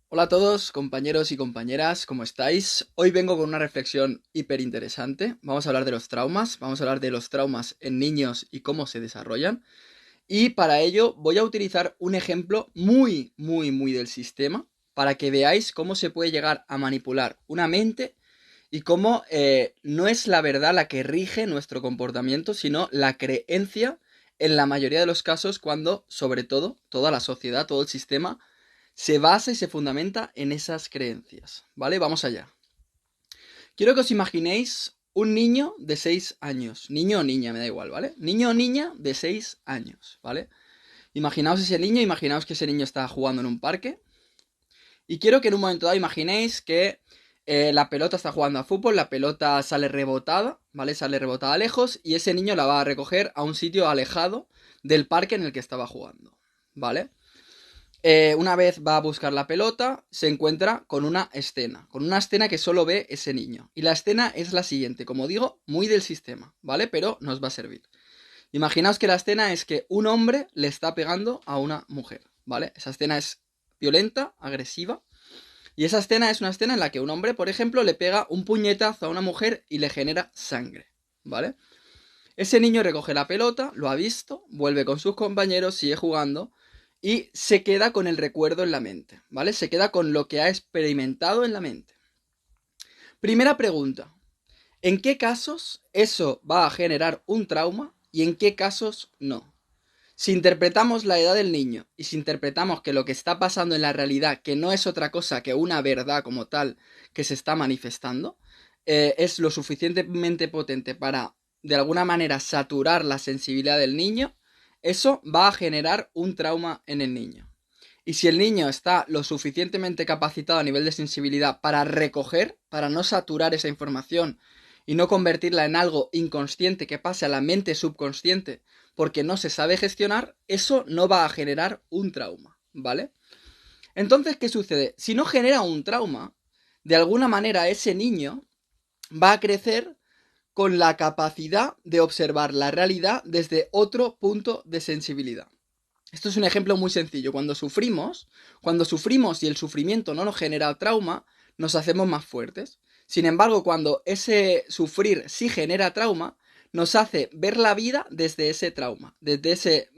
Hola a todos, compañeros y compañeras, ¿cómo estáis? Hoy vengo con una reflexión hiper interesante. Vamos a hablar de los traumas, vamos a hablar de los traumas en niños y cómo se desarrollan. Y para ello voy a utilizar un ejemplo muy del sistema para que veáis cómo se puede llegar a manipular una mente y cómo no es la verdad la que rige nuestro comportamiento, sino la creencia en la mayoría de los casos cuando, sobre todo, toda la sociedad, todo el sistema se basa y se fundamenta en esas creencias, ¿vale? Vamos allá. Quiero que os imaginéis un niño de 6 años, niño o niña, me da igual, ¿vale? Niño o niña de 6 años, ¿vale? Imaginaos ese niño, imaginaos que ese niño está jugando en un parque y quiero que en un momento dado imaginéis que la pelota está jugando a fútbol, la pelota sale rebotada, ¿vale? Sale rebotada lejos y ese niño la va a recoger a un sitio alejado del parque en el que estaba jugando, ¿vale? Una vez va a buscar la pelota, se encuentra con una escena que solo ve ese niño. Y la escena es la siguiente, como digo, muy del sistema, ¿vale? Pero nos va a servir. Imaginaos que la escena es que un hombre le está pegando a una mujer, ¿vale? Esa escena es violenta, agresiva. Y esa escena es una escena en la que un hombre, por ejemplo, le pega un puñetazo a una mujer y le genera sangre, ¿vale? Ese niño recoge la pelota, lo ha visto, vuelve con sus compañeros, sigue jugando y se queda con el recuerdo en la mente, ¿vale? Se queda con lo que ha experimentado en la mente. Primera pregunta, ¿en qué casos eso va a generar un trauma y en qué casos no? Si interpretamos la edad del niño y si interpretamos que lo que está pasando en la realidad, que no es otra cosa que una verdad como tal que se está manifestando, es lo suficientemente potente para, de alguna manera, saturar la sensibilidad del niño, eso va a generar un trauma en el niño. Y si el niño está lo suficientemente capacitado a nivel de sensibilidad para recoger, para no saturar esa información y no convertirla en algo inconsciente que pase a la mente subconsciente porque no se sabe gestionar, eso no va a generar un trauma, ¿vale? Entonces, ¿qué sucede? Si no genera un trauma, de alguna manera ese niño va a crecer con la capacidad de observar la realidad desde otro punto de sensibilidad. Esto es un ejemplo muy sencillo. Cuando sufrimos y el sufrimiento no nos genera trauma, nos hacemos más fuertes. Sin embargo, cuando ese sufrir sí genera trauma, nos hace ver la vida desde ese trauma, desde ese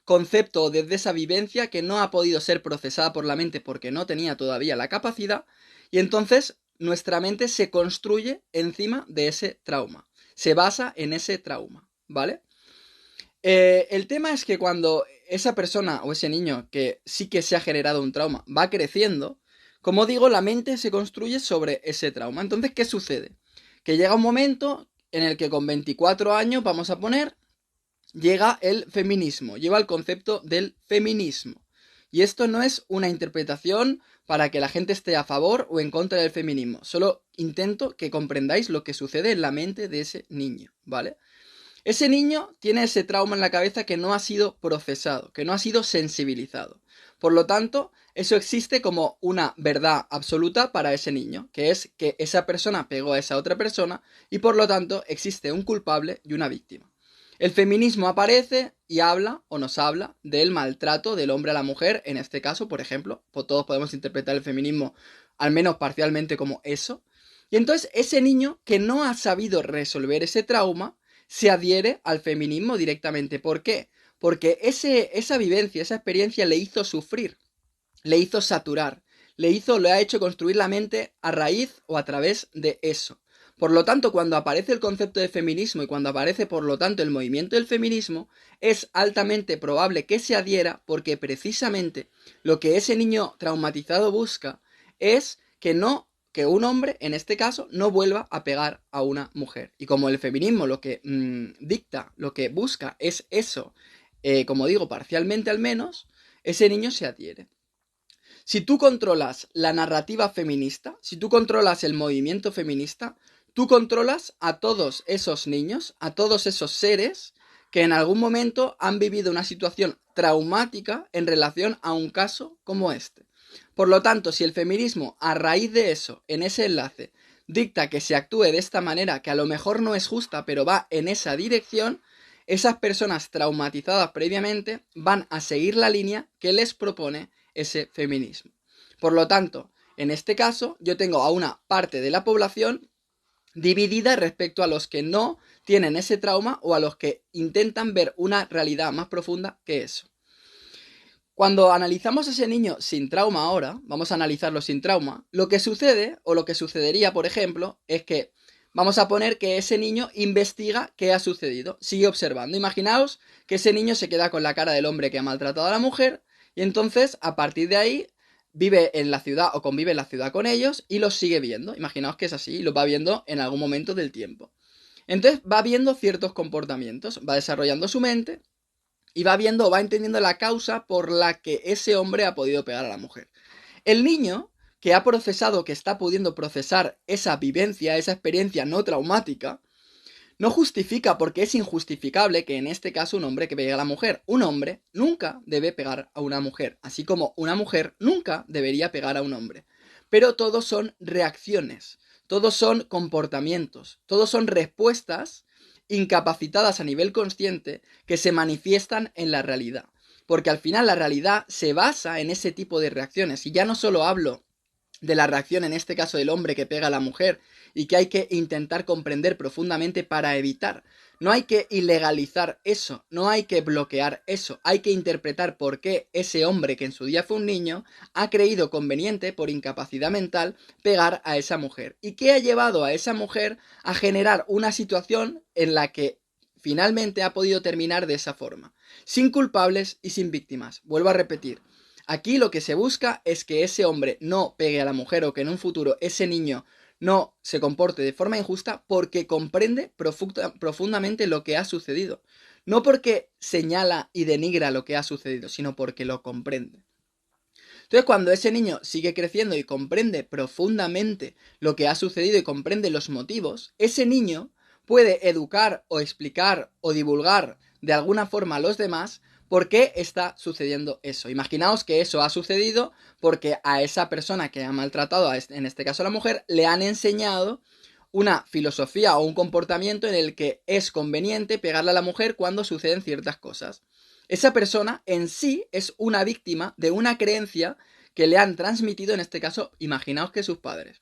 concepto, desde esa vivencia que no ha podido ser procesada por la mente porque no tenía todavía la capacidad, y entonces nuestra mente se construye encima de ese trauma, se basa en ese trauma, ¿vale? El tema es que cuando esa persona o ese niño que sí que se ha generado un trauma va creciendo, como digo, la mente se construye sobre ese trauma. Entonces, ¿qué sucede? Que llega un momento en el que con 24 años, vamos a poner, llega el feminismo, lleva el concepto del feminismo. Y esto no es una interpretación para que la gente esté a favor o en contra del feminismo. Solo intento que comprendáis lo que sucede en la mente de ese niño, ¿vale? Ese niño tiene ese trauma en la cabeza que no ha sido procesado, que no ha sido sensibilizado. Por lo tanto, eso existe como una verdad absoluta para ese niño, que es que esa persona pegó a esa otra persona y por lo tanto existe un culpable y una víctima. El feminismo aparece y habla o nos habla del maltrato del hombre a la mujer, en este caso, por ejemplo, pues todos podemos interpretar el feminismo al menos parcialmente como eso. Y entonces ese niño que no ha sabido resolver ese trauma, se adhiere al feminismo directamente. ¿Por qué? Porque esa vivencia, esa experiencia le hizo sufrir, le hizo saturar, le ha hecho construir la mente a raíz o a través de eso. Por lo tanto, cuando aparece el concepto de feminismo y cuando aparece, por lo tanto, el movimiento del feminismo, es altamente probable que se adhiera porque precisamente lo que ese niño traumatizado busca es que un hombre, en este caso, no vuelva a pegar a una mujer. Y como el feminismo lo que dicta, lo que busca es eso, como digo, parcialmente al menos, ese niño se adhiere. Si tú controlas la narrativa feminista, si tú controlas el movimiento feminista, tú controlas a todos esos niños, a todos esos seres que en algún momento han vivido una situación traumática en relación a un caso como este. Por lo tanto, si el feminismo, a raíz de eso, en ese enlace, dicta que se actúe de esta manera, que a lo mejor no es justa, pero va en esa dirección, esas personas traumatizadas previamente van a seguir la línea que les propone ese feminismo. Por lo tanto, en este caso, yo tengo a una parte de la población dividida respecto a los que no tienen ese trauma o a los que intentan ver una realidad más profunda que eso. Cuando analizamos a ese niño sin trauma ahora, vamos a analizarlo sin trauma, lo que sucede, o lo que sucedería, por ejemplo, es que vamos a poner que ese niño investiga qué ha sucedido, sigue observando. Imaginaos que ese niño se queda con la cara del hombre que ha maltratado a la mujer y entonces, a partir de ahí, vive en la ciudad o convive en la ciudad con ellos y los sigue viendo. Imaginaos que es así y los va viendo en algún momento del tiempo. Entonces va viendo ciertos comportamientos, va desarrollando su mente y va viendo o va entendiendo la causa por la que ese hombre ha podido pegar a la mujer. El niño que ha procesado, que está pudiendo procesar esa vivencia, esa experiencia no traumática, no justifica, porque es injustificable que en este caso un hombre que pegue a la mujer. Un hombre nunca debe pegar a una mujer, así como una mujer nunca debería pegar a un hombre. Pero todos son reacciones, todos son comportamientos, todos son respuestas incapacitadas a nivel consciente que se manifiestan en la realidad. Porque al final la realidad se basa en ese tipo de reacciones. Y ya no solo hablo de la reacción, en este caso del hombre que pega a la mujer, y que hay que intentar comprender profundamente para evitar. No hay que ilegalizar eso, no hay que bloquear eso, hay que interpretar por qué ese hombre que en su día fue un niño ha creído conveniente, por incapacidad mental, pegar a esa mujer. ¿Y qué ha llevado a esa mujer a generar una situación en la que finalmente ha podido terminar de esa forma? Sin culpables y sin víctimas. Vuelvo a repetir. Aquí lo que se busca es que ese hombre no pegue a la mujer o que en un futuro ese niño no se comporte de forma injusta porque comprende profundamente lo que ha sucedido. No porque señala y denigra lo que ha sucedido, sino porque lo comprende. Entonces, cuando ese niño sigue creciendo y comprende profundamente lo que ha sucedido y comprende los motivos, ese niño puede educar o explicar o divulgar de alguna forma a los demás por qué está sucediendo eso. Imaginaos que eso ha sucedido porque a esa persona que ha maltratado, en este caso a la mujer, le han enseñado una filosofía o un comportamiento en el que es conveniente pegarle a la mujer cuando suceden ciertas cosas. Esa persona en sí es una víctima de una creencia que le han transmitido, en este caso, imaginaos que sus padres.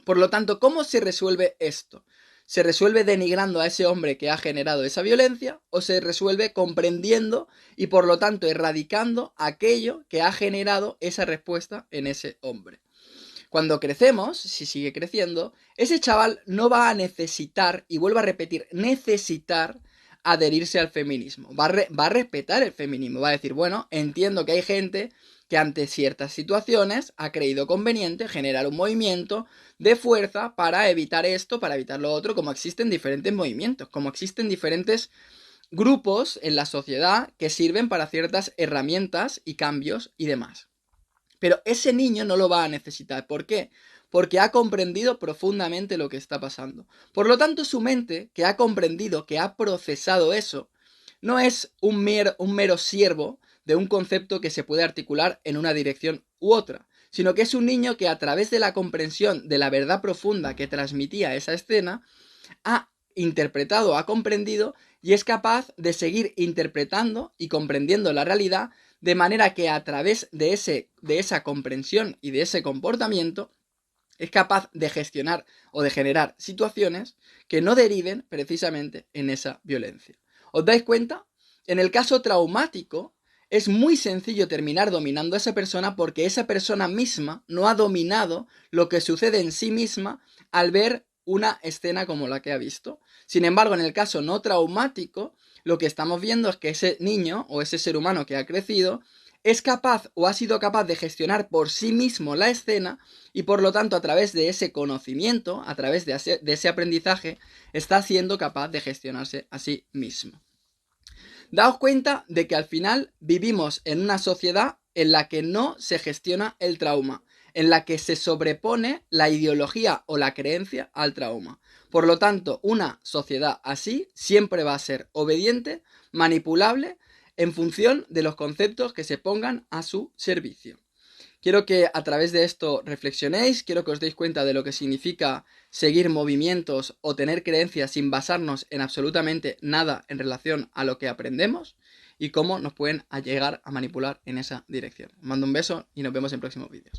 Por lo tanto, ¿cómo se resuelve esto? ¿Se resuelve denigrando a ese hombre que ha generado esa violencia o se resuelve comprendiendo y por lo tanto erradicando aquello que ha generado esa respuesta en ese hombre? Cuando crecemos, si sigue creciendo, ese chaval no va a necesitar, y vuelvo a repetir, necesitar adherirse al feminismo. Va a respetar el feminismo. Va a decir, bueno, entiendo que hay gente que ante ciertas situaciones ha creído conveniente generar un movimiento de fuerza para evitar esto, para evitar lo otro, como existen diferentes movimientos, como existen diferentes grupos en la sociedad que sirven para ciertas herramientas y cambios y demás. Pero ese niño no lo va a necesitar. ¿Por qué? Porque ha comprendido profundamente lo que está pasando. Por lo tanto, su mente, que ha comprendido, que ha procesado eso, no es un mero siervo de un concepto que se puede articular en una dirección u otra, sino que es un niño que a través de la comprensión de la verdad profunda que transmitía esa escena, ha interpretado, ha comprendido y es capaz de seguir interpretando y comprendiendo la realidad de manera que a través de esa comprensión y de ese comportamiento es capaz de gestionar o de generar situaciones que no deriven precisamente en esa violencia. ¿Os dais cuenta? En el caso traumático es muy sencillo terminar dominando a esa persona porque esa persona misma no ha dominado lo que sucede en sí misma al ver una escena como la que ha visto. Sin embargo, en el caso no traumático, lo que estamos viendo es que ese niño o ese ser humano que ha crecido es capaz o ha sido capaz de gestionar por sí mismo la escena y por lo tanto a través de ese conocimiento, a través de ese aprendizaje, está siendo capaz de gestionarse a sí mismo. Daos cuenta de que al final vivimos en una sociedad en la que no se gestiona el trauma, en la que se sobrepone la ideología o la creencia al trauma. Por lo tanto, una sociedad así siempre va a ser obediente, manipulable, en función de los conceptos que se pongan a su servicio. Quiero que a través de esto reflexionéis, quiero que os deis cuenta de lo que significa seguir movimientos o tener creencias sin basarnos en absolutamente nada en relación a lo que aprendemos y cómo nos pueden llegar a manipular en esa dirección. Os mando un beso y nos vemos en próximos vídeos.